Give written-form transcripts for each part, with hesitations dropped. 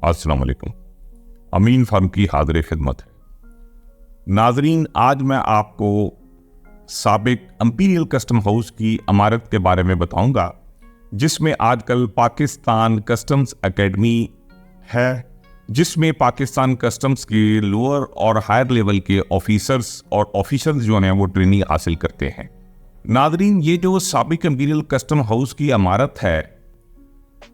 अस्सलाम वालेकुम। अमीन फारूक की हाज़िर खिदमत है। नाजरीन, आज मैं आपको साबिक इंपीरियल कस्टम हाउस की इमारत के बारे में बताऊंगा, जिसमें आजकल पाकिस्तान कस्टम्स एकेडमी है, जिसमें पाकिस्तान कस्टम्स के लोअर और हायर लेवल के ऑफिसर्स और ऑफिसर्स जो हैं वो ट्रेनिंग हासिल करते हैं। नाजरीन, ये जो साबिक इंपीरियल कस्टम हाउस की इमारत है,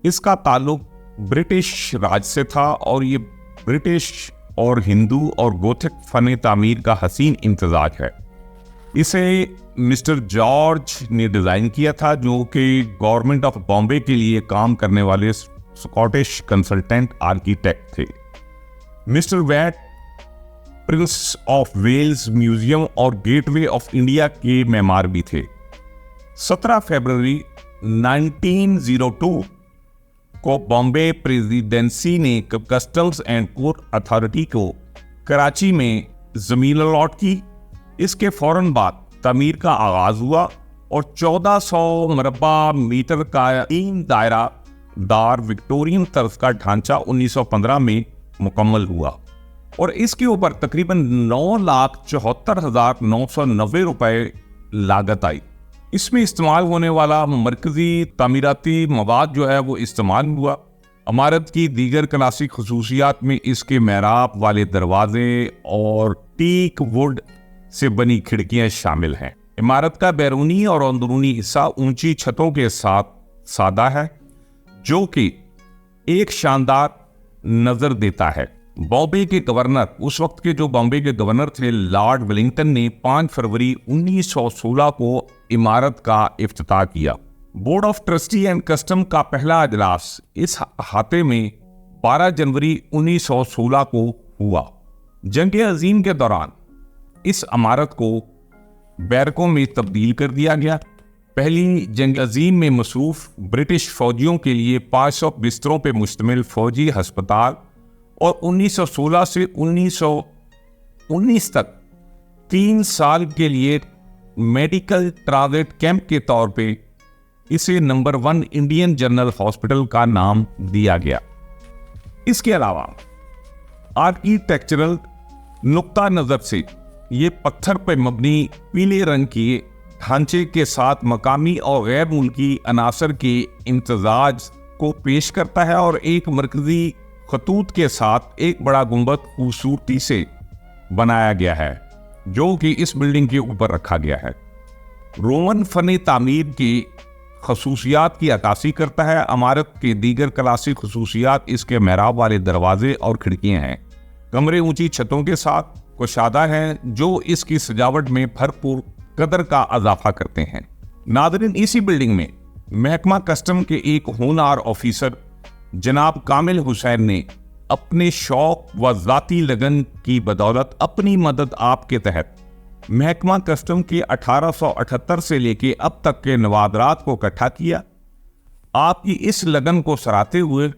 इसका ताल्लुक ब्रिटिश राज से था और ये ब्रिटिश और हिंदू और गोथिक फन तामीर का हसीन इम्तजाज है। इसे मिस्टर जॉर्ज ने डिज़ाइन किया था, जो कि गवर्नमेंट ऑफ बॉम्बे के लिए काम करने वाले स्कॉटिश कंसल्टेंट आर्किटेक्ट थे। Mister Watt prince of Wales museum और गेटवे ऑफ इंडिया के मेमार भी थे। 17 फरवरी 1902 को बॉम्बे प्रेसिडेंसी ने कस्टम्स एंड पोर्ट अथॉरिटी को कराची में जमीन अलॉट की। इसके फौरन बाद तमीर का आगाज हुआ और 1400 मरबा मीटर का 3 दायरादार विक्टोरियन तर्ज का ढांचा 1915 में मुकम्मल हुआ और इसके ऊपर तकरीबन 9,74,990 रुपए लागत आई। इसमें इस्तेमाल होने वाला मरकजी तामीराती मवाद जो है वो इस्तेमाल हुआ। इमारत की दीगर क्लासिक खसूसियात में इसके मेहराब वाले दरवाजे और टीक वुड से बनी खिड़कियां शामिल हैं। इमारत का बैरूनी और अंदरूनी हिस्सा ऊंची छतों के साथ सादा है, जो कि एक शानदार नजर देता है। बॉम्बे के गवर्नर, उस वक्त के जो बॉम्बे के गवर्नर थे, लॉर्ड वेलिंगटन ने 5 फरवरी 1916 को इमारत का इफ्तिताह किया। Board of trustee and custom का पहला अजलास इस अहाते में 12 जनवरी 1916 को हुआ। जंग अजीम के दौरान इस इमारत को बैरकों में तब्दील कर दिया गया। पहली जंग अजीम में मसरूफ ब्रिटिश फौजियों के लिए 500 बिस्तरों पर मुश्तमिल फौजी अस्पताल और 1916 से 1919 तक 3 साल के लिए मेडिकल ट्रांजिट कैंप के तौर पे इसे नंबर 1 इंडियन जनरल हॉस्पिटल का नाम दिया गया। इसके अलावा आर्किटेक्चरल नुक्ता नजर से ये पत्थर पर मबनी पीले रंग के ढांचे के साथ मकामी और गैर मुल्की अनासर के इम्तजाज को पेश करता है और एक मरकजी खतूत के साथ एक बड़ा गुंबद खूबसूरती से बनाया गया है, जो कि इस बिल्डिंग के ऊपर रखा गया है। रोमन फन तामीर की खसूसियात की अक्कासी करता है। इमारत के दीगर क्लासिक खसूसियात इसके मेहराब वाले दरवाजे और खिड़कियां हैं। कमरे ऊंची छतों के साथ कुशादा हैं, जो इसकी सजावट में भरपूर कदर का इजाफा करते हैं। नादरीन, इसी बिल्डिंग में महकमा कस्टम के एक होनहार ऑफिसर जनाब कामिल हुसैन ने अपने शौक व जाती लगन की बदौलत अपनी मदद आपके तहत महकमा कस्टम के 1878 से लेके अब तक के नवादरात को इकट्ठा किया। आपकी इस लगन को सराहते हुए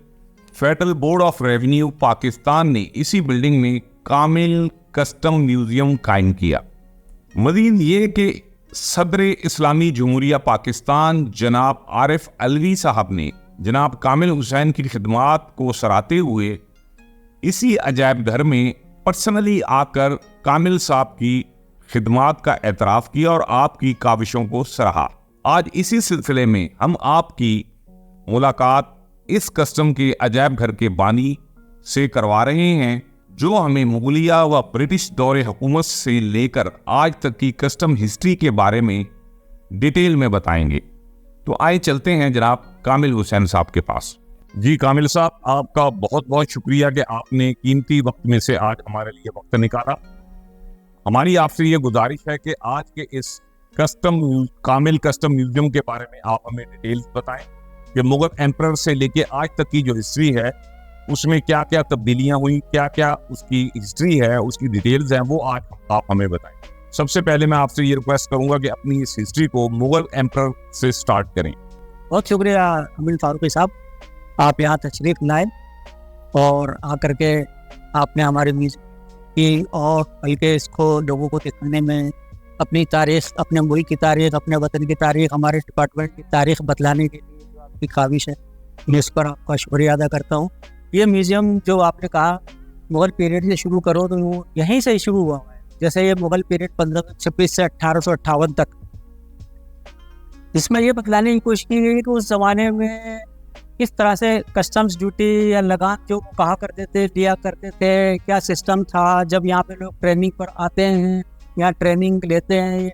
federal board of revenue Pakistan ने इसी बिल्डिंग में कामिल कस्टम म्यूजियम कायम किया। मजीद ये कि सदर इस्लामी जमहूरिया पाकिस्तान जनाब आरिफ अलवी साहब ने जनाब कामिल हुसैन की खिदमात को सराहते हुए इसी अजायब घर में पर्सनली आकर कामिल साहब की खिदमात का एतराफ़ किया और आपकी काविशों को सराहा। आज इसी सिलसिले में हम आपकी मुलाकात इस कस्टम के अजायब घर के बानी से करवा रहे हैं, जो हमें मुगलिया व ब्रिटिश दौरे हुकूमत से लेकर आज तक की कस्टम हिस्ट्री के बारे में डिटेल में बताएंगे। तो आइए चलते हैं जनाब कामिल हुसैन साहब के पास। जी कामिल साहब, आपका बहुत बहुत शुक्रिया कि आपने कीमती वक्त में से आज हमारे लिए वक्त निकाला। हमारी आपसे ये गुजारिश है कि आज के इस कामिल कस्टम म्यूजियम के बारे में आप हमें डिटेल्स बताएं कि मुगल एम्परर से लेके आज तक की जो हिस्ट्री है उसमें क्या क्या तब्दीलियां हुई, क्या क्या उसकी हिस्ट्री है, उसकी डिटेल्स हैं, वो आज आप हमें बताएं। सबसे पहले मैं आपसे ये रिक्वेस्ट करूंगा कि अपनी इस हिस्ट्री को मुगल एम्परर से स्टार्ट करें। बहुत शुक्रिया अमीन फारूकी साहब, आप यहाँ तशरीफ लाए और आकर के आपने हमारे म्यूजियम की और बल्कि इसको लोगों को दिखाने में अपनी तारीख, अपने मुल्क की तारीख, अपने वतन की तारीख, हमारे डिपार्टमेंट की तारीख बतलाने के लिए जो आपकी काविश है, मैं इस पर आपका शुक्रिया अदा करता हूँ। ये म्यूजियम जो आपने कहा मुगल पीरियड से शुरू करो तो वो यहीं से ही शुरू हुआ है। जैसे ये मुगल पीरियड 1526 से 1858 तक, इसमें ये बतलाने की कोशिश की गई कि उस जमाने में किस तरह से कस्टम्स ड्यूटी या लगान जो कहा करते थे दिया करते थे, क्या सिस्टम था। जब यहाँ पे लोग ट्रेनिंग पर आते हैं या ट्रेनिंग लेते हैं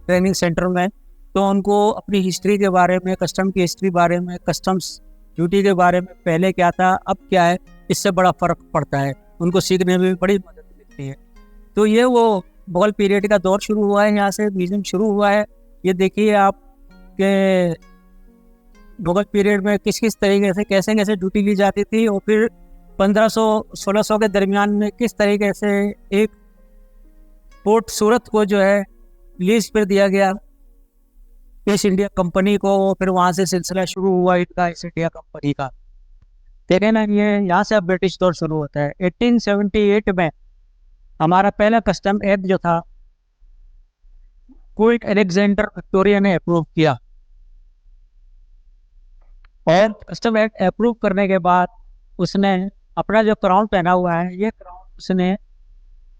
ट्रेनिंग सेंटर में, तो उनको अपनी हिस्ट्री के बारे में, कस्टम की हिस्ट्री बारे में, कस्टम्स ड्यूटी के बारे में पहले क्या था अब क्या है, इससे बड़ा फ़र्क पड़ता है, उनको सीखने में भी बड़ी मदद मिलती है। तो ये वो मुगल पीरियड का दौर शुरू हुआ है, यहाँ से म्यूजियम शुरू हुआ है। ये देखिए आप के मुगल पीरियड में किस किस तरीके से कैसे कैसे ड्यूटी ली जाती थी, और फिर 1500-1600 के दरमियान में किस तरीके से एक पोर्ट सूरत को जो है लीज पर दिया गया ईस्ट इंडिया कंपनी को। फिर वहाँ से सिलसिला शुरू हुआ इनका ईस्ट इंडिया कंपनी का। देखें ना, ये यहाँ से अब ब्रिटिश दौर शुरू होता है। 1878 में हमारा पहला कस्टम एक्ट जो था क्वीन अलेक्जेंडर विक्टोरिया ने अप्रूव किया, और कस्टम एक्ट अप्रूव करने के बाद उसने अपना जो क्राउन पहना हुआ है, ये क्राउन उसने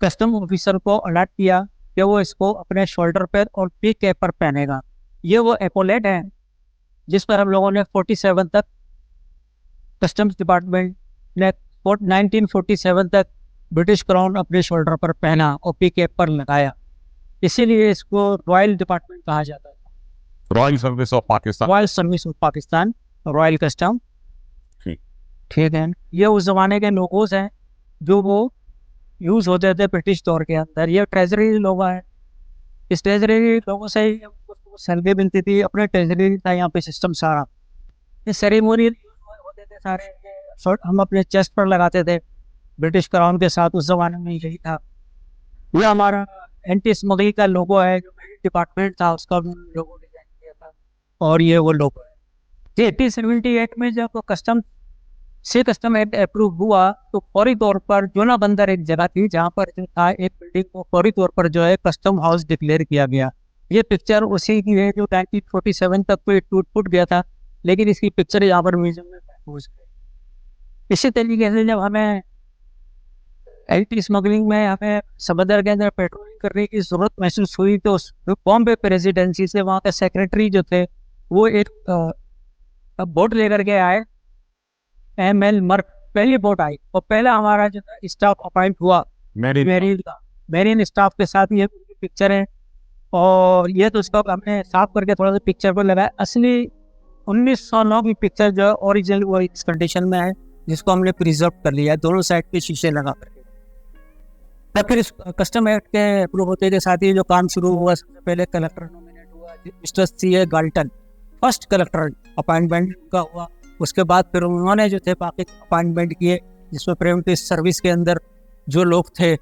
कस्टम ऑफिसर को अलॉट किया कि वो इसको अपने शोल्डर पर और पी कैप पर पहनेगा। ये वो एपोलेट है जिस पर हम लोगों ने 47 तक कस्टम्स डिपार्टमेंट ने 1947 तक ब्रिटिश क्राउन अपने शोल्डर पर पहना और पी कैप पर लगाया, इसीलिए इसको रॉयल डिपार्टमेंट कहा जाता है। Royal service of Pakistan, royal service of Pakistan, royal custom. ठीक है, ये उस जमाने के लोगोस हैं जो वो यूज होते थे ब्रिटिश दौर के अंदर। ये ट्रेजरी लोग हैं, इस ट्रेजरी लोगों से ही सैलरी मिलती थी, अपने ट्रेजरी था यहाँ पे सिस्टम सारा। ये सेरेमोनी होते थे सारे, हम अपने चेस्ट पर लगाते थे ब्रिटिश क्राउन के साथ, उस जमाने में यही था। ये हमारा एंटी स्मगलिंग का लोगो है, जो डिपार्टमेंट था उसका लोगो डिजाइन किया था, और ये वो लोगो है। 1878 में जब कस्टम एक्ट अप्रूव हुआ तो फौरी तौर पर जोना बंदर एक जगह थी जहाँ पर जो था एक बिल्डिंग को फौरी तौर पर जो है कस्टम हाउस डिक्लेयर किया गया। ये पिक्चर उसी की है जो 1947 तक कोई टूट फूट गया था, लेकिन इसकी पिक्चर यहाँ पर म्यूजियम में महफूज है। इसी तरीके से जब हमें एंटी स्मगलिंग में हमें समंदर के अंदर पेट्रोलिंग करने की जरूरत महसूस हुई, तो बॉम्बे प्रेसिडेंसी से वहाँ के सेक्रेटरी जो थे वो एक बोट लेकर के आए, ML मर्क पहली बोट आई, और पहला हमारा जो स्टाफ अपॉइंट हुआ मेरीन स्टाफ के साथ। ये पिक्चर है, और ये तो उसको हमने साफ करके थोड़ा सा पिक्चर पर लगाया। असली 1909 की पिक्चर जो ओरिजिनल वो इस कंडीशन में है, जिसको हमने प्रिजर्व कर लिया है, दोनों साइड पे शीशे लगा करके। तब फिर इस कस्टम एक्ट के अप्रूव होते के साथ ही जो काम शुरू हुआ, सबसे पहले कलेक्टर नॉमिनेट हुआ, mister C.A. Galton first collector appointment का हुआ। उसके बाद फिर उन्होंने जो थे बाकी अपॉइंटमेंट किए, जिसमें प्रिवेंटिव सर्विस के अंदर जो लोग थे,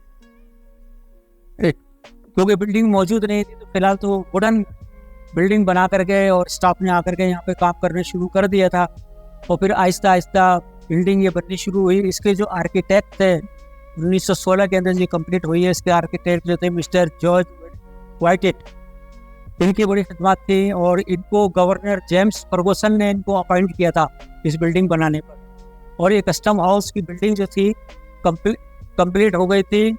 क्योंकि बिल्डिंग मौजूद नहीं थी तो फिलहाल तो वुडन बिल्डिंग बना करके और स्टाफ ने आकर के यहाँ पे काम करने शुरू कर दिया था, और फिर आहिस्ता आहिस्ता बिल्डिंग ये बननी शुरू हुई। इसके जो आर्किटेक्ट थे 1916 के अंदर ये कंप्लीट हुई है। इसके आर्किटेक्ट जो थे मिस्टर जॉर्ज व्हाइटेट, इनकी बड़ी खिदमत थी, और इनको गवर्नर जेम्स फर्गुसन ने इनको अपॉइंट किया था इस बिल्डिंग बनाने पर। और ये कस्टम हाउस की बिल्डिंग जो थी कंप्लीट हो गई थी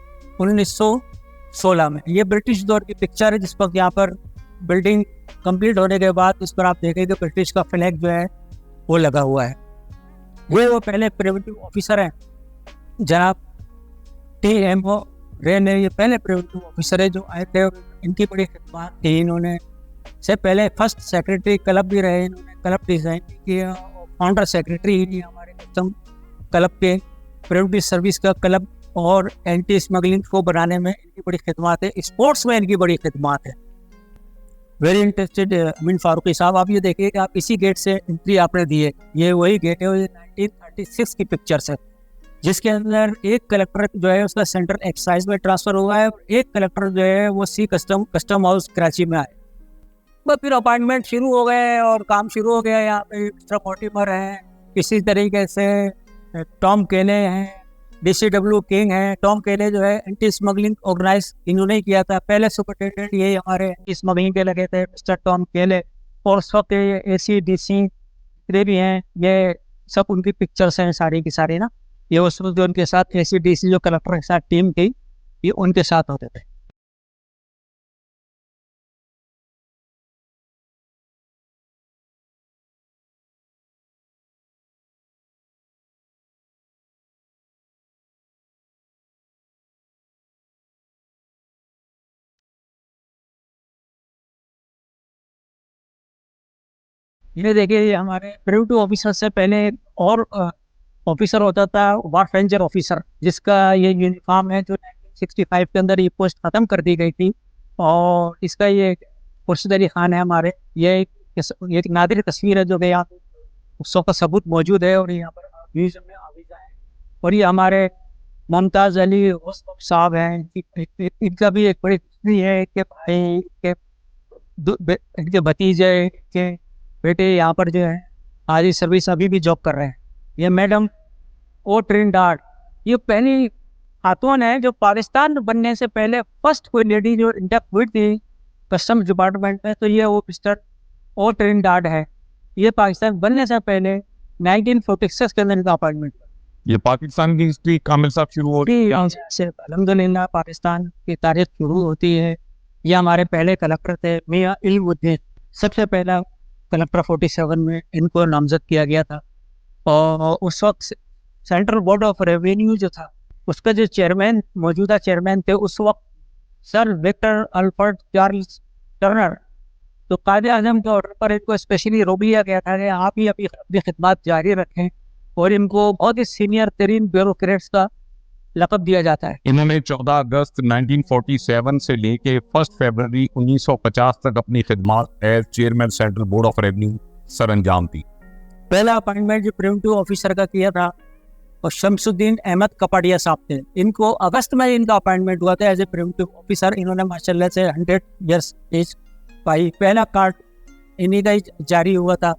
1916 में। ये ब्रिटिश दौर की पिक्चर है, जिस वक्त यहाँ पर बिल्डिंग कंप्लीट होने के बाद उस पर आप देखेंगे ब्रिटिश का फ्लैग जो है वो लगा हुआ है। वो पहले प्रिवेंटिव ऑफिसर हैं जनाब T.M.O. रे ने, ये पहले प्रिवेंटिव ऑफिसर है जो आए थे, और इनकी बड़ी खिदमत थी। इन्होंने से पहले फर्स्ट सेक्रेटरी क्लब भी रहे, इन्होंने क्लब डिज़ाइन भी किया, और फाउंडर सेक्रेटरी ही हमारे कस्टम क्लब के प्रिवेंटिव सर्विस का क्लब और एंटी स्मगलिंग को बनाने में इनकी बड़ी खिदमत है। स्पोर्ट्स में इनकी बड़ी खिदमत है। वेरी इंटरेस्टेड अमीन फारूकी साहब, आप ये देखिए कि आप इसी गेट से एंट्री आपने दी है, ये वही गेट है, ये 1936 की पिक्चर्स है, जिसके अंदर एक कलेक्टर जो है उसका सेंट्रल एक्साइज में ट्रांसफर हुआ है, और एक कलेक्टर जो है वो कस्टम हाउस कराची में आए। बस फिर अपॉइंटमेंट शुरू हो गए और काम शुरू हो गया। यहाँ पे मिस्टर मोटिमर है, इसी तरीके से टॉम केले हैं, DCW किंग है। टॉम केले जो है एंटी स्मगलिंग ऑर्गेनाइज इन्होंने किया था, पहले सुपरिटेंडेंट ये हमारे एंटी स्मगलिंग के लगे थे मिस्टर टॉम केले। और उस वक्त ACDC भी हैं, ये सब उनकी पिक्चर्स हैं सारी की सारी ना। ये उस वक्त जो उनके साथ ACDC जो कलेक्टर के साथ टीम थी, ये उनके साथ होते थे। ये देखिए, ये हमारे प्रिवेंटिव ऑफिसर से पहले और ऑफिसर होता था, वार रेंजर ऑफिसर, जिसका ये यूनिफॉर्म है जो 1965 के अंदर ये पोस्ट खत्म कर दी गई थी। और इसका ये खुर्शीद अली खान है हमारे। ये एक नादिर तस्वीर है जो कि यहाँ उत्सव का सबूत मौजूद है और यहाँ पर म्यूजियम में आविजा है। और ये हमारे मुमताज़ अली गौस साहब हैं। इनका भी एक बड़ी तस्वीर है कि भाई के इनके भतीजे के बेटे यहाँ पर जो है आज सर्विस अभी भी जॉब कर रहे हैं। ये मैडम ओ ट्रिनिडाड, ये पहली खातून है जो पाकिस्तान बनने से पहले फर्स्ट कोई लेडी जो इंडक्ट हुई थी कस्टम्स डिपार्टमेंट में, तो ये वो मिस्टर ओ ट्रिनिडाड है। ये पाकिस्तान बनने से पहले 1946 के अंदर इनका अपॉइंटमेंट। ये पाकिस्तान की हिस्ट्री कामिल साहब शुरू हो रही है से अल्हम्दुलिल्लाह पाकिस्तान की तारीख शुरू होती है। ये हमारे पहले कलेक्टर थे मियां इल्मुद्दीन, सबसे पहला कलेक्टर 47 में इनको नामजद किया गया था। और उस वक्त सेंट्रल बोर्ड ऑफ रेवेन्यू जो था उसका जो चेयरमैन, मौजूदा चेयरमैन थे उस वक्त sir Victor Alfred Charles Turner. तो कायदे आज़म के ऑर्डर पर इनको स्पेशली रोक लिया गया था कि आप ही अपनी खिदमत जारी रखें, और इनको बहुत ही सीनियर तरीन ब्यूरोक्रेट्स का लक़ब दिया जाता है। इन्होंने 14 अगस्त 1947 से लेके 1 फरवरी 1950 तक अपनी खिदमत as chairman central board of revenue सर अंजाम दी। पहला अपॉइंटमेंट जो प्रिवेंटिव ऑफिसर का किया था और शमसुद्दीन अहमद कपाड़िया साहब थे। इनको अगस्त में इनका अपॉइंटमेंट हुआ था एज ए प्रिवेंटिव ऑफिसर। इन्होंने माशाल्लाह से 100 ईयर्स एज पाई। पहला कार्ड इन्हीं का ही जारी हुआ था,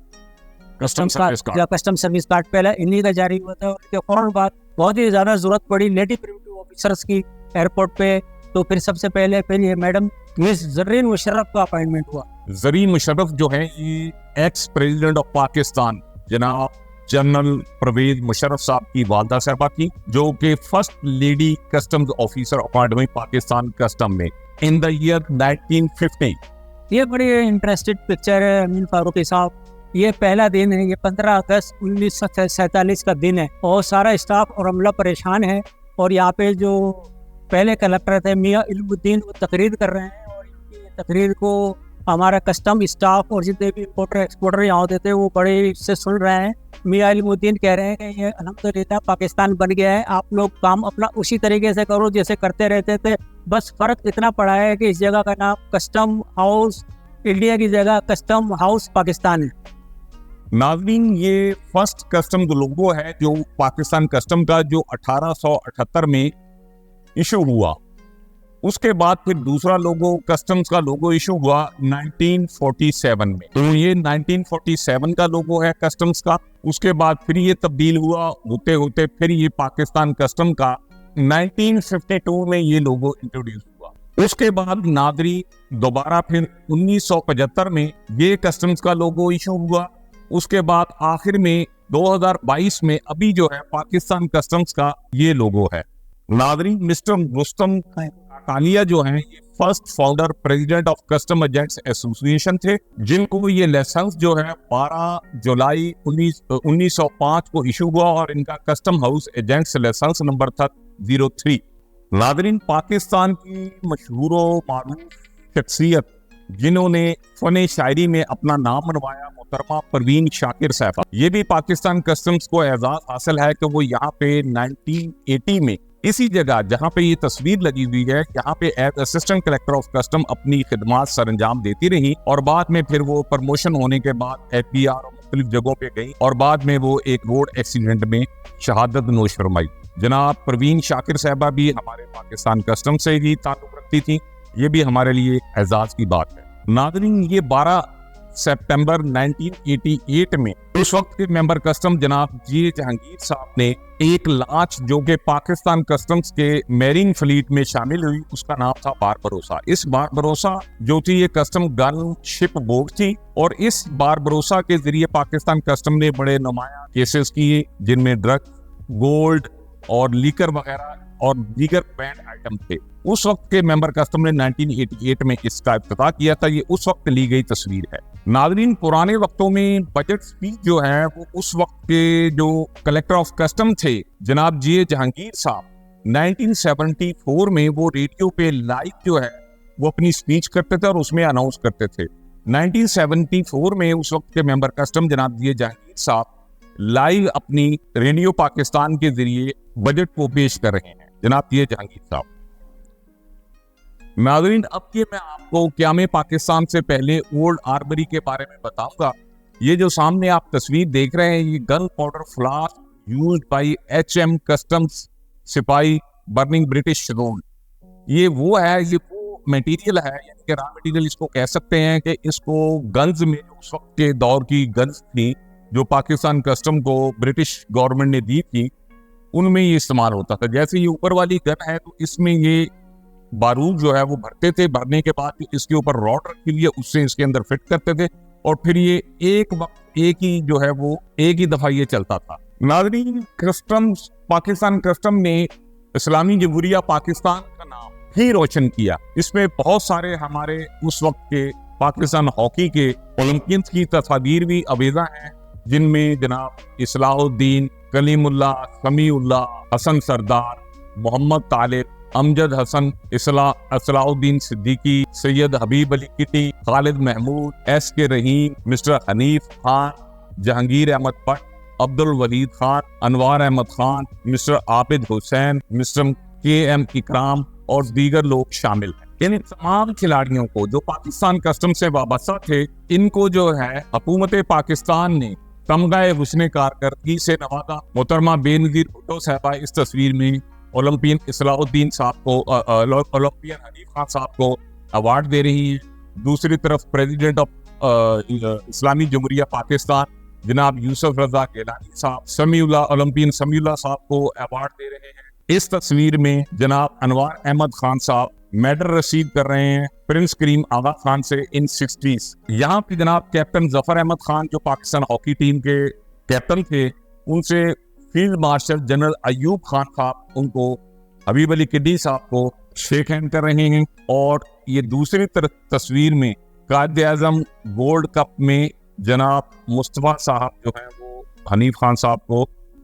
कस्टम सर्विस कार्ड पहला इन्हीं का जारी हुआ था। उसके फौरन बाद बहुत ही ज़्यादा ज़रूरत पड़ी लेडी प्रिवेंटिव ऑफिसर्स की एयरपोर्ट पे, तो फिर सबसे पहले ये मैडम मिस जरीन मुशर्रफ का अपॉइंटमेंट हुआ। जरीन मुशर्रफ जो है ये एक्स प्रेसिडेंट ऑफ पाकिस्तान जनाब जनरल परवेज मुशर्रफ साहब की वालदा साहबा की, जो कि first lady customs officer appoint हुई पाकिस्तान कस्टम में इन द ईयर 1950। ये बड़ी इंटरेस्टेड पिक्चर है अमीन फारूकी साहब। ये पहला दिन है, ये 15 अगस्त 1947 का दिन है और सारा स्टाफ और अमला परेशान है। और यहाँ पे जो पहले कलेक्टर थे मियां इल्मुद्दीन वो तकरीर कर रहे हैं, और इनकी तकरीर को हमारा कस्टम स्टाफ और जितने भी इंपोर्टर एक्सपोर्टर यहाँ होते थे वो बड़े से सुन रहे हैं। मियां इल्मुद्दीन कह रहे हैं कि ये अल्हम्दुलिल्लाह पाकिस्तान बन गया है, आप लोग काम अपना उसी तरीके से करो जैसे करते रहते थे, बस फ़र्क इतना पड़ा है कि इस जगह का नाम कस्टम हाउस इंडिया की जगह कस्टम हाउस पाकिस्तान है। नाज़रीन, ये फर्स्ट कस्टम लोगो है जो पाकिस्तान कस्टम का जो 1878 में इशू हुआ। उसके बाद फिर दूसरा लोगो कस्टम्स का लोगो इशू हुआ 1947 में। तो ये 1947 का लोगो है कस्टम्स का। उसके बाद फिर ये तब्दील हुआ होते होते फिर ये पाकिस्तान कस्टम का 1952 में ये लोगो इंट्रोड्यूस हुआ। उसके बाद नादरी दोबारा फिर 1975 में ये कस्टम्स का लोगो इशू हुआ। उसके बाद आखिर में 2022 में अभी जो है पाकिस्तान कस्टम्स का ये लोगो है। नादरी मिस्टर रुस्तम कालिया जो है ये first founder president of custom agents association थे, जिनको ये लाइसेंस जो है 12 जुलाई 1905 को इशू हुआ और इनका custom house agents licence number था 03। नादरीन, पाकिस्तान की मशहूर मारूफ शख्सियत जिन्होंने फन शायरी में अपना नाम बनवाया, मोहतरमा परवीन शाकिर साहबा, ये भी पाकिस्तान कस्टम्स को एजाज हासिल है कि वो यहाँ पे 1980 में इसी जगह जहाँ पे ये तस्वीर लगी हुई है यहाँ पे as assistant collector of custom अपनी खिदमत सरंजाम देती रही। और बाद में फिर वो प्रमोशन होने के बाद FBR और मुख्तलिफ जगहों पे गई और बाद में वो एक रोड एक्सीडेंट में शहादत नोश फरमाई। जनाब परवीन शाकिर साहबा भी हमारे पाकिस्तान कस्टम से ही ताल्लुक रखती थी, ये भी हमारे लिए एजाज की बात है। नाज़रीन, ये 12 सितंबर 1988 में उस वक्त के मेंबर कस्टम जनाब जी जहांगीर साहब ने एक लांच जो कि पाकिस्तान कस्टम्स के मैरीन फ्लीट में शामिल हुई, उसका नाम था बारबरोसा। इस बारबरोसा जो थी ये कस्टम गन शिप बोट थी और इस बारबरोसा के जरिए पाकिस्तान कस्टम ने बड़े नुमाया केसेस किए जिनमें ड्रग, गोल्ड और लीकर वगैरह और दीगर बैंड आइटम थे। उस वक्त के मेंबर कस्टम ने 1988 में इसका इफ्तिताह किया था। ये उस वक्त ली गई तस्वीर है। नाज़रीन, पुराने वक्तों में बजट स्पीच जो है वो उस वक्त के जो कलेक्टर ऑफ कस्टम थे जनाब जी जहांगीर साहब, 1974 में वो रेडियो पे लाइव जो है वो अपनी स्पीच करते थे और उसमें अनाउंस करते थे। 1974 में उस वक्त के मेंबर कस्टम जनाब जी जहांगीर साहब लाइव अपनी रेडियो पाकिस्तान के जरिए बजट को पेश कर रहे हैं जनाब ये जहांगीर साहब। नाज़रीन, अब ये मैं आपको क़याम पाकिस्तान से पहले ओल्ड आर्मरी के बारे में बताऊंगा। ये जो सामने आप तस्वीर देख रहे हैं ये gun powder flask used by HM customs सिपाही बर्निंग ब्रिटिश रोड। ये वो है, ये वो मटेरियल है, यानी कि रॉ मटेरियल इसको कह सकते हैं कि इसको गन्स में उस वक्त के दौर की गन्स थी जो पाकिस्तान कस्टम को ब्रिटिश गवर्नमेंट ने दी थी, उनमें ये इस्तेमाल होता था। जैसे ये ऊपर वाली गन है तो इसमें ये बारूद जो है वो भरते थे, भरने के बाद इसके ऊपर रॉड रखी हुई है उससे इसके अंदर फिट करते थे और फिर ये एक वक्त एक ही जो है वो एक ही दफा ये चलता था। नाज़रीन, कस्टम्स पाकिस्तान कस्टम ने इस्लामी जमहूरिया पाकिस्तान का नाम ही रोशन किया। इसमें बहुत सारे हमारे उस वक्त के पाकिस्तान हॉकी के ओलंपियंस की तस्वीर भी अवेजा हैं, जिनमें जनाब Islahuddin, Kalimullah, Samiullah, Hasan Sardar, Mohammad Talib, Amjad Hasan, Islahuddin Siddiqui, Syed Habib Ali Kiti, Khalid Mahmood, SK Rahim, mister Hanif Khan, Jahangir Ahmad Bhat, Abdul Walid Khan, Anwar Ahmad Khan, mister Abid Hussain, mister KM Ikram और दीगर लोग शामिल हैं। इन तमाम खिलाड़ियों को जो पाकिस्तान कस्टम से वाबस्ता थे, इनको जो है हुकूमत पाकिस्तान ने तमगाए हुस्न कारकर्दगी से नवाजा। मोहतरमा बेनज़ीर भुट्टो साहबा इस तस्वीर में ओलंपियन इस्लाहुद्दीन साहब को, ओलंपियन हनीफ खान साहब को अवार्ड दे रही है। दूसरी तरफ प्रेसिडेंट ऑफ इस्लामी जमहूरिया पाकिस्तान जनाब यूसुफ रजा गिलानी साहब समीउल्लाह, ओलंपियन समीउल्लाह साहब को अवार्ड दे रहे हैं। इस तस्वीर में जनाब अनवार अहमद खान साहब मेडल रसीद कर रहे हैं प्रिंस करीम आगा खान से इन 60s। यहाँ पे जनाब कैप्टन जफर अहमद खान जो पाकिस्तान हॉकी टीम के कैप्टन थे, उनसे field marshal general Ayub Khan साहब उनको हबीब अली किड्डी साहब को शेक हैंड कर रहे हैं। और ये दूसरी तस्वीर में कायद आजम गोल्ड कप में जनाब मुस्तफा साहब जो है वो हनीफ खान साहब को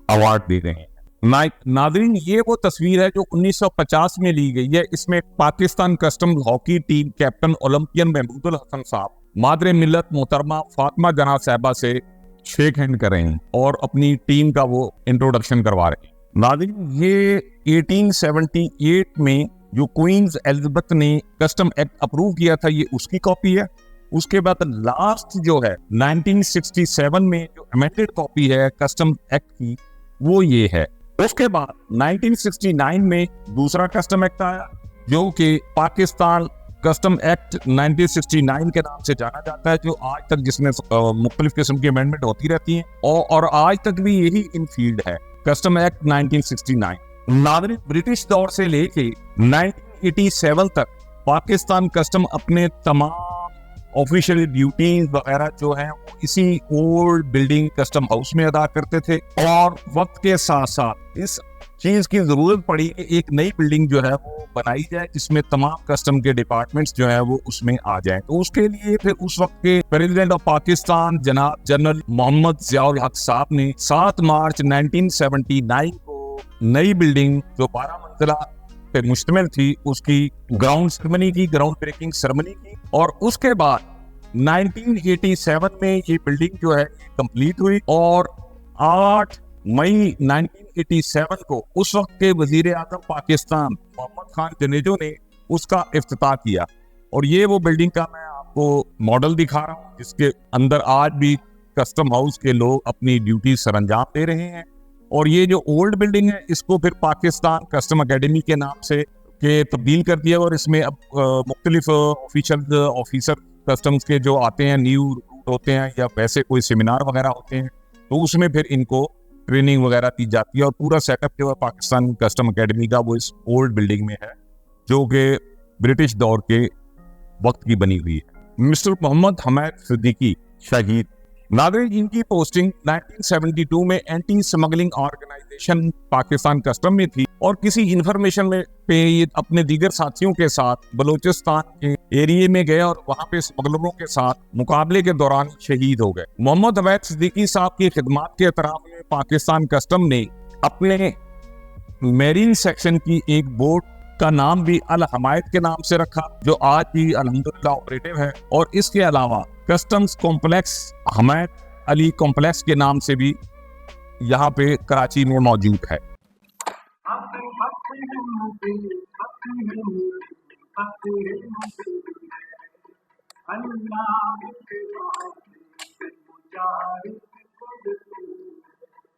अवार्ड दे रहे हैं। नाज़रीन, ये वो तस्वीर है जो 1950 में ली गई है। इसमें Pakistan custom hockey team captain Olympian Mahmoodul Hasan साहब मादरे मिल्लत मोहतरमा फातिमा जना साहबा से शेक हैंड कर रहे हैं और अपनी टीम का वो इंट्रोडक्शन करवा रहे हैं। नाज़रीन, ये 1878 में जो क्वींस एलिजाबेथ ने कस्टम एक्ट अप्रूव किया था, ये उसकी कॉपी है। उसके बाद लास्ट जो है 1967 में जो अमेंडेड कॉपी है कस्टम एक्ट की, वो ये है। उसके बाद 1969 में दूसरा कस्टम एक्ट आया जो कि पाकिस्तान कस्टम एक्ट 1969 के नाम से जाना जाता है, जो आज तक जिसमें मुख्तलिफ किस्म की अमेंडमेंट होती रहती हैं और आज तक भी यही इन फील्ड है, कस्टम एक्ट 1969। नाज़रीन, ब्रिटिश दौर से लेके 1987 तक पाकिस्तान कस्टम अपने तमाम ऑफिशियल ड्यूटीज वगैरह जो है वो इसी ओल्ड बिल्डिंग कस्टम हाउस में अदा करते थे। और वक्त के साथ साथ इस चीज की जरूरत पड़ी कि एक नई बिल्डिंग जो है वो बनाई जाए जिसमें तमाम कस्टम के डिपार्टमेंट्स जो है वो उसमें आ जाएं। तो उसके लिए फिर उस वक्त के प्रेसिडेंट ऑफ पाकिस्तान जनाब जनरल मोहम्मद जियाउल हक साहब ने 7 मार्च 1979 को नई बिल्डिंग जो 12 मंजिला पे मुश्तमिल थी उसकी ग्राउंड सेरेमनी की, ग्राउंड ब्रेकिंग सेरेमनी की। और उसके बाद 1987 में ये बिल्डिंग जो है कंप्लीट हुई और 8 मई 1987 को उस वक्त के वजीर आजम पाकिस्तान मोहम्मद खान जनेजो ने उसका इफ्तिताह किया। और ये वो बिल्डिंग का मैं आपको मॉडल दिखा रहा हूँ जिसके अंदर आज भी कस्टम हाउस के लोग अपनी ड्यूटी सरअंजाम दे रहे हैं। और ये जो ओल्ड बिल्डिंग है इसको फिर पाकिस्तान कस्टम अकेडमी के नाम से के तब्दील कर दिया और इसमें अब मुख्तलिफ ऑफिसर कस्टम्स के जो आते हैं न्यू होते हैं या वैसे कोई सेमिनार वगैरह होते हैं, तो उसमें फिर इनको ट्रेनिंग वगैरह दी जाती है। और पूरा सेटअप जो है पाकिस्तान कस्टम एकेडमी का वो इस ओल्ड बिल्डिंग में है, जो कि ब्रिटिश दौर के वक्त की बनी हुई है। मिस्टर मोहम्मद हमीद सिद्दीकी शहीद, नाज़रीन, इनकी पोस्टिंग 1972 में anti smuggling organisation Pakistan custom में थी और किसी इंफॉर्मेशन में पे ये अपने दीगर साथियों के साथ बलूचिस्तान के एरिया में गए और वहां पे स्मगलरों के साथ मुकाबले के दौरान शहीद हो गए। मोहम्मद हमीद सिद्दीकी साहब की खिदमत के एहतराम में पाकिस्तान कस्टम ने अपने मेरीन सेक्शन की एक बोट का नाम भी अल हमायत के नाम से रखा, जो आज भी अल्हम्दुलिल्लाह ऑपरेटिव है। और इसके अलावा customs complex Hamid Ali complex के नाम से भी यहाँ पे कराची में मौजूद है।